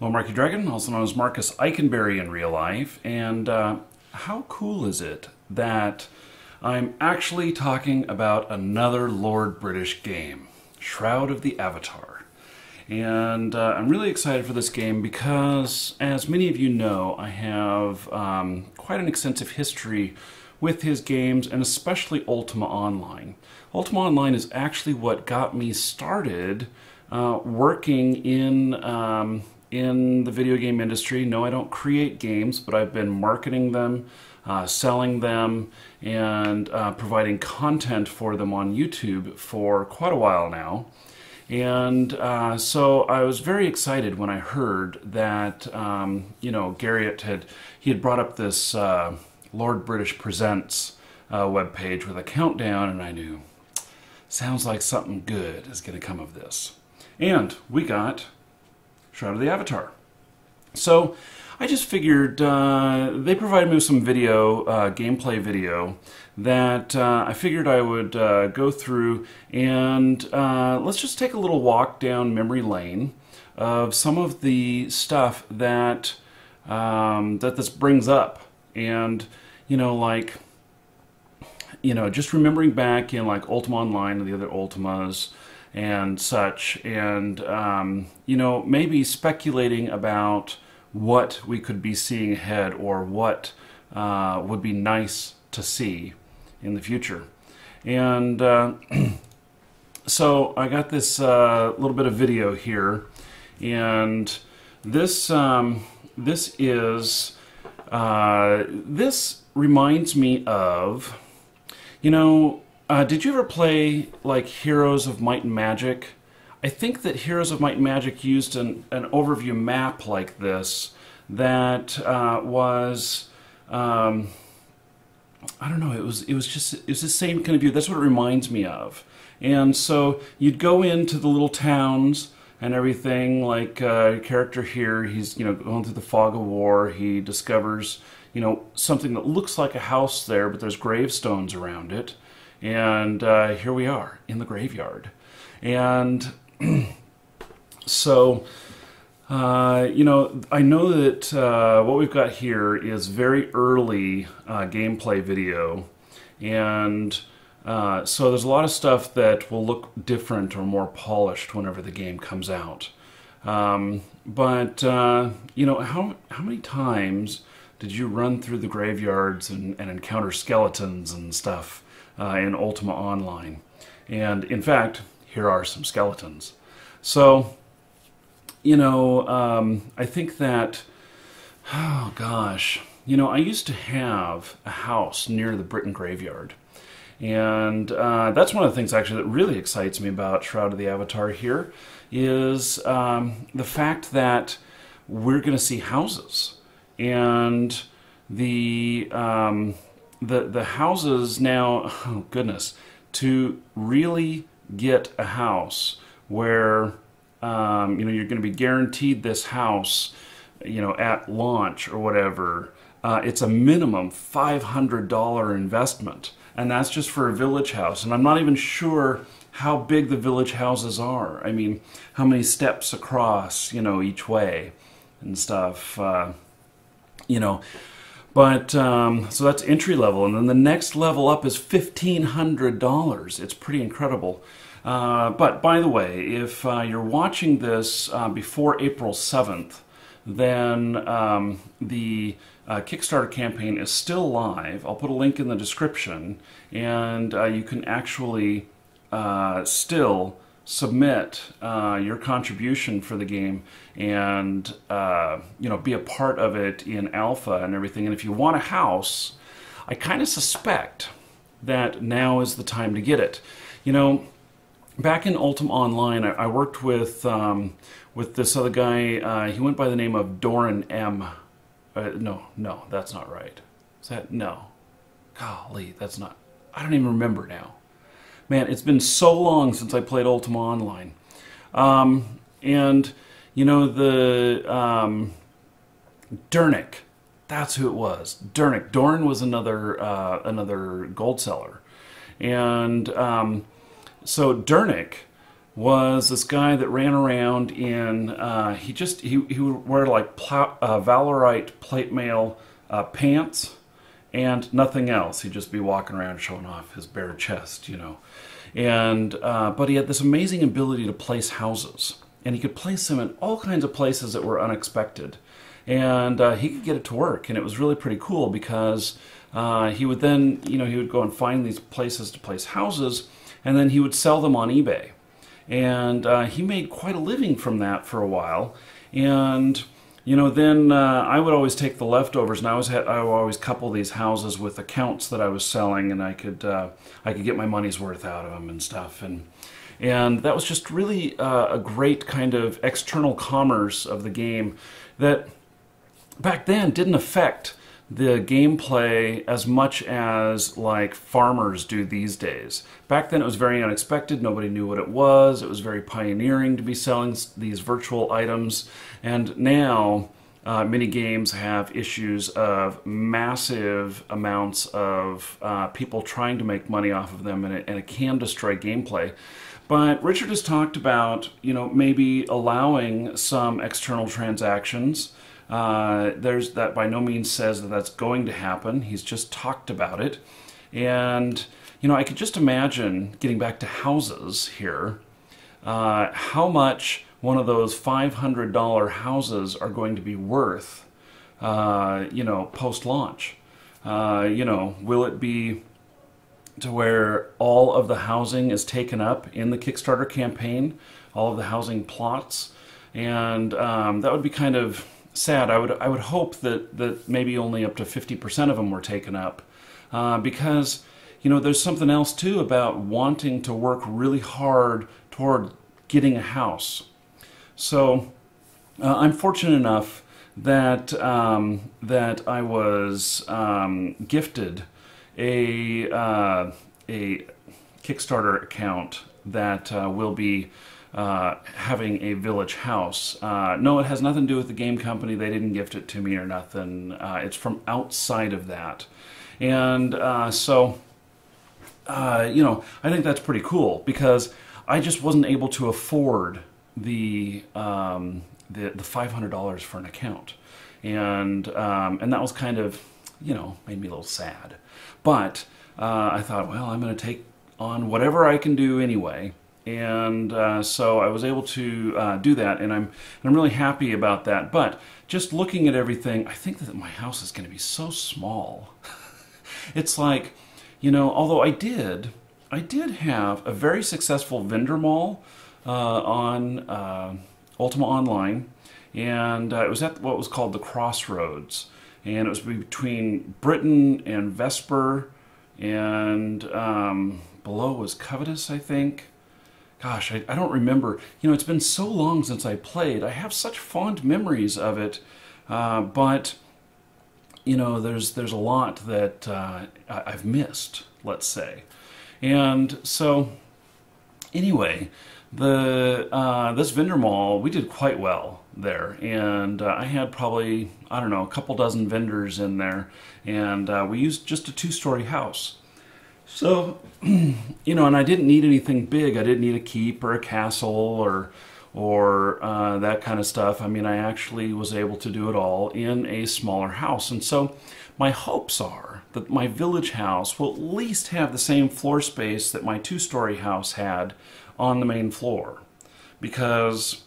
Hello, Marky Dragon, also known as Marcus Eikenberry in real life. And how cool is it that I'm actually talking about another Lord British game, Shroud of the Avatar. And I'm really excited for this game because, as many of you know, I have quite an extensive history with his games, and especially Ultima Online. Ultima Online is actually what got me started working in the video game industry. No, I don't create games, but I've been marketing them, selling them, and providing content for them on YouTube for quite a while now. And so I was very excited when I heard that, Garriott had brought up this Lord British Presents webpage with a countdown, and I knew, sounds like something good is going to come of this. And we got Shroud of the Avatar. So I just figured they provided me with some video, gameplay video, that I figured I would go through and let's just take a little walk down memory lane of some of the stuff that that this brings up. And just remembering back in like Ultima Online and the other Ultimas and such, and maybe speculating about what we could be seeing ahead, or what would be nice to see in the future. And so I got this little bit of video here, and this reminds me of, did you ever play like Heroes of Might and Magic? I think that Heroes of Might and Magic used an overview map like this that was, I don't know, it was the same kind of view. That's what it reminds me of. And so you'd go into the little towns and everything, like character here, he's going through the fog of war. He discovers something that looks like a house there, but there's gravestones around it. And here we are in the graveyard. And so, I know that what we've got here is very early gameplay video, and so there's a lot of stuff that will look different or more polished whenever the game comes out. But how many times did you run through the graveyards and encounter skeletons and stuff in Ultima Online? And in fact, here are some skeletons. So, I think that, oh gosh, I used to have a house near the Britain graveyard. And that's one of the things actually that really excites me about Shroud of the Avatar here, is the fact that we're going to see houses. And the houses now, oh goodness, to really get a house where you're going to be guaranteed this house at launch or whatever, it's a minimum $500 investment, and that's just for a village house. And I'm not even sure how big the village houses are. I mean, how many steps across each way and stuff, But, so that's entry level, and then the next level up is $1,500. It's pretty incredible. But by the way, if you're watching this before April 7th, then the Kickstarter campaign is still live. I'll put a link in the description, and you can actually still submit your contribution for the game and be a part of it in alpha and everything. And if you want a house, I kind of suspect that now is the time to get it. Back in Ultima Online, I worked with this other guy. He went by the name of Doran M. No, that's not right. Is that, no? Golly, that's not. I don't even remember now. Man, it's been so long since I played Ultima Online. And, the Dernick, that's who it was. Dernick. Doran was another gold seller. And so Dernick was this guy that ran around in he would wear like Valorite plate mail pants and nothing else. He'd just be walking around showing off his bare chest, you know. And but he had this amazing ability to place houses, and he could place them in all kinds of places that were unexpected. And he could get it to work, and it was really pretty cool because he would then, you know, he would go and find these places to place houses, and then he would sell them on eBay. And he made quite a living from that for a while. And you know, then I would always take the leftovers, and I would always couple these houses with accounts that I was selling, and I could get my money's worth out of them and stuff. And that was just really a great kind of external commerce of the game that back then didn't affect the gameplay as much as like farmers do these days. Back then it was very unexpected, nobody knew what it was very pioneering to be selling these virtual items, and now mini games have issues of massive amounts of people trying to make money off of them, and it can destroy gameplay. But Richard has talked about, you know, maybe allowing some external transactions. There's that by no means says that that's going to happen. He's just talked about it. And, you know, I could just imagine, getting back to houses here, how much one of those $500 houses are going to be worth, you know, post-launch. You know, will it be to where all of the housing is taken up in the Kickstarter campaign, all of the housing plots? And that would be kind of sad. I would hope that maybe only up to 50% of them were taken up, because, you know, there's something else too about wanting to work really hard toward getting a house. So I'm fortunate enough that that I was gifted a Kickstarter account that will be having a village house. No, it has nothing to do with the game company. They didn't gift it to me or nothing. It's from outside of that. And so, you know, I think that's pretty cool because I just wasn't able to afford the $500 for an account. And that was kind of, you know, made me a little sad. But I thought, well, I'm going to take on whatever I can do anyway. And so I was able to do that, and I'm really happy about that. But just looking at everything, I think that my house is going to be so small. It's like, you know, although I did have a very successful vendor mall on Ultima Online, and it was at what was called the Crossroads, and it was between Britain and Vesper, and below was Covetous, I think. Gosh, I don't remember. You know, it's been so long since I played. I have such fond memories of it, but you know, there's a lot that I've missed, let's say. And so, anyway, this vendor mall, we did quite well there, and I had probably, I don't know, a couple dozen vendors in there, and we used just a 2-story house. So, you know, and I didn't need anything big. I didn't need a keep or a castle or that kind of stuff. I mean, I actually was able to do it all in a smaller house. And so my hopes are that my village house will at least have the same floor space that my 2-story house had on the main floor. Because,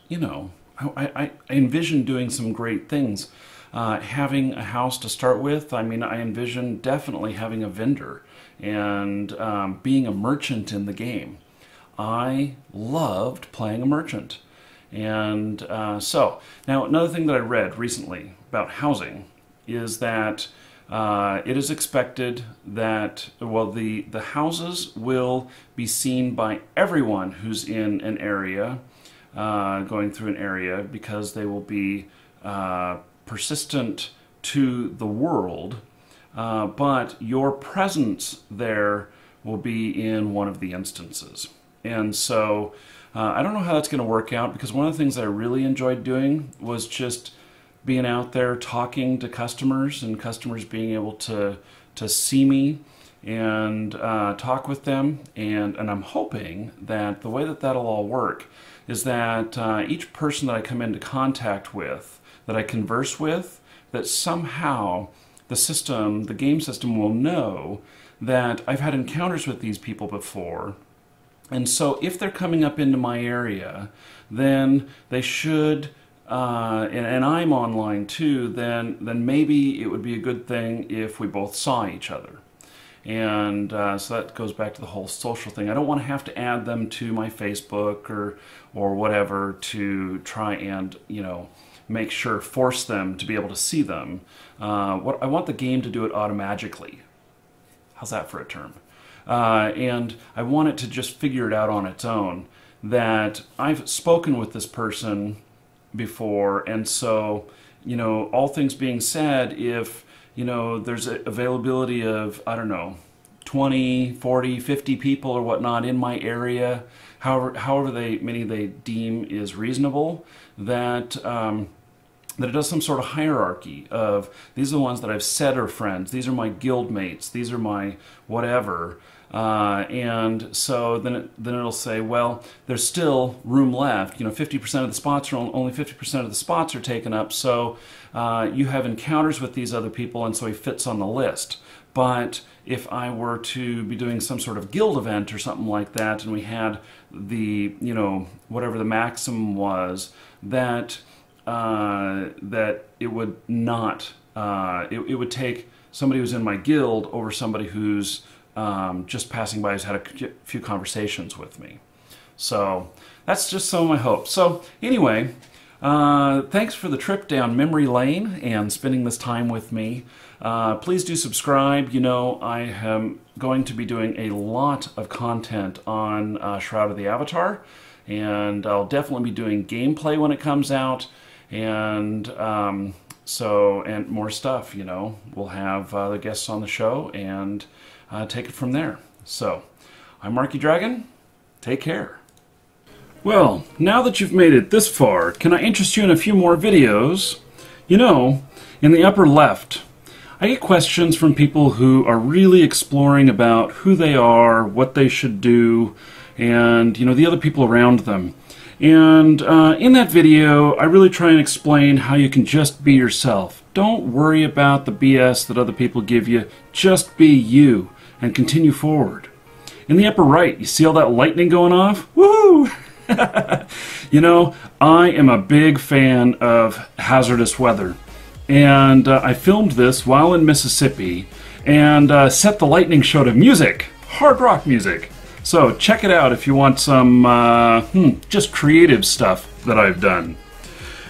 you know, I envision doing some great things. Having a house to start with, I mean, I envision definitely having a vendor and being a merchant in the game. I loved playing a merchant. And so, now another thing that I read recently about housing is that it is expected that, well, the houses will be seen by everyone who's in an area, going through an area, because they will be persistent to the world, but your presence there will be in one of the instances. And so I don't know how that's going to work out, because one of the things that I really enjoyed doing was just being out there talking to customers, and customers being able to see me and talk with them, and I'm hoping that the way that that'll all work is that each person that I come into contact with, that I converse with, that somehow the game system will know that I've had encounters with these people before. And so if they're coming up into my area, then they should, and I'm online too, then maybe it would be a good thing if we both saw each other. And so that goes back to the whole social thing. I don't want to have to add them to my Facebook or whatever to try and, make sure, force them to be able to see them. I want the game to do it automatically. How's that for a term? And I want it to just figure it out on its own, that I've spoken with this person before, and so, all things being said, if, there's a availability of, I don't know, 20, 40, 50 people or whatnot in my area, however many they deem is reasonable, that it does some sort of hierarchy of, these are the ones that I've said are friends, these are my guild mates, these are my whatever, and so then it'll say, well, there's still room left. 50% of the spots are only 50% of the spots are taken up. So you have encounters with these other people, and so he fits on the list. But if I were to be doing some sort of guild event or something like that, and we had the whatever the maximum was, that it would not it would take somebody who's in my guild over somebody who's just passing by, who's had a few conversations with me. So that's just some of my hopes. So anyway, thanks for the trip down memory lane and spending this time with me. Please do subscribe. I am going to be doing a lot of content on Shroud of the Avatar, and I'll definitely be doing gameplay when it comes out, and and more stuff. We'll have the guests on the show and take it from there. So, I'm Marky Dragon. Take care. Well, now that you've made it this far, can I interest you in a few more videos? In the upper left, I get questions from people who are really exploring about who they are, what they should do, and, the other people around them. And in that video, I really try and explain how you can just be yourself. Don't worry about the BS that other people give you. Just be you and continue forward. In the upper right, you see all that lightning going off? Woohoo! I am a big fan of hazardous weather. And I filmed this while in Mississippi and set the lightning show to music, hard rock music. So check it out if you want some just creative stuff that I've done.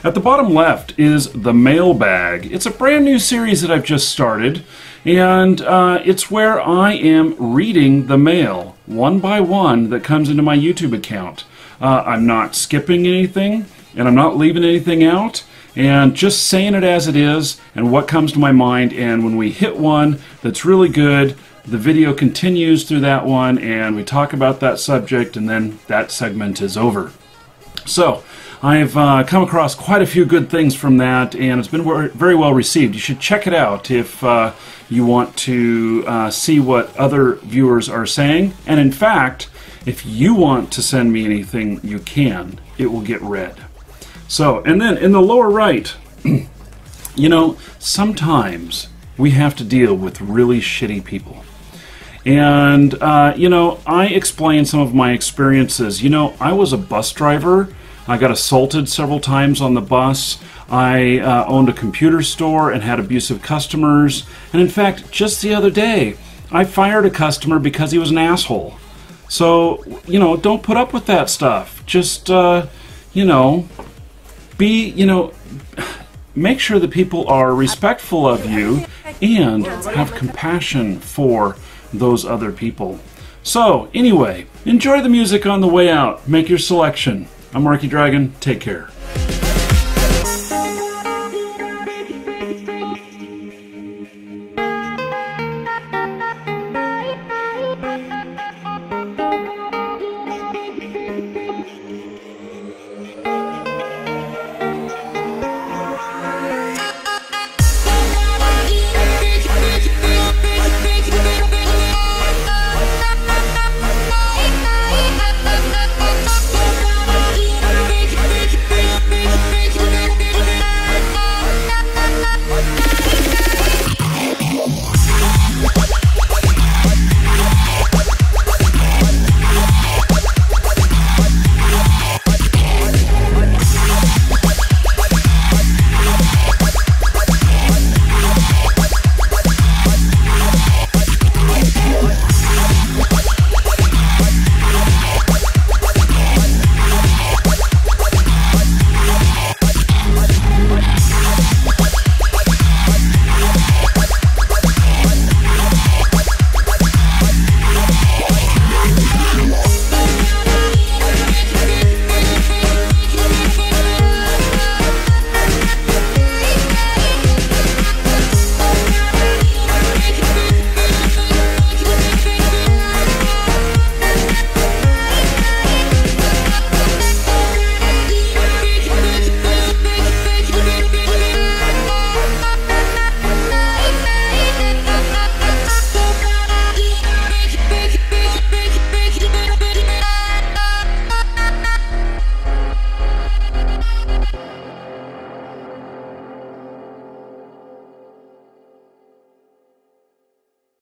At the bottom left is the mailbag. It's a brand new series that I've just started, and it's where I am reading the mail one by one that comes into my YouTube account. I'm not skipping anything, and I'm not leaving anything out, and just saying it as it is and what comes to my mind. And when we hit one that's really good, the video continues through that one, and we talk about that subject, and then that segment is over. So I've come across quite a few good things from that, and it's been very well received. You should check it out if you want to see what other viewers are saying. And in fact, if you want to send me anything, you can. It will get read. So, and then in the lower right, sometimes we have to deal with really shitty people. And, I explain some of my experiences. I was a bus driver. I got assaulted several times on the bus. I owned a computer store and had abusive customers. And in fact, just the other day, I fired a customer because he was an asshole. So, don't put up with that stuff. Just, make sure that people are respectful of you and have compassion for those other people. So, anyway, enjoy the music on the way out. Make your selection. I'm Marky Dragon. Take care.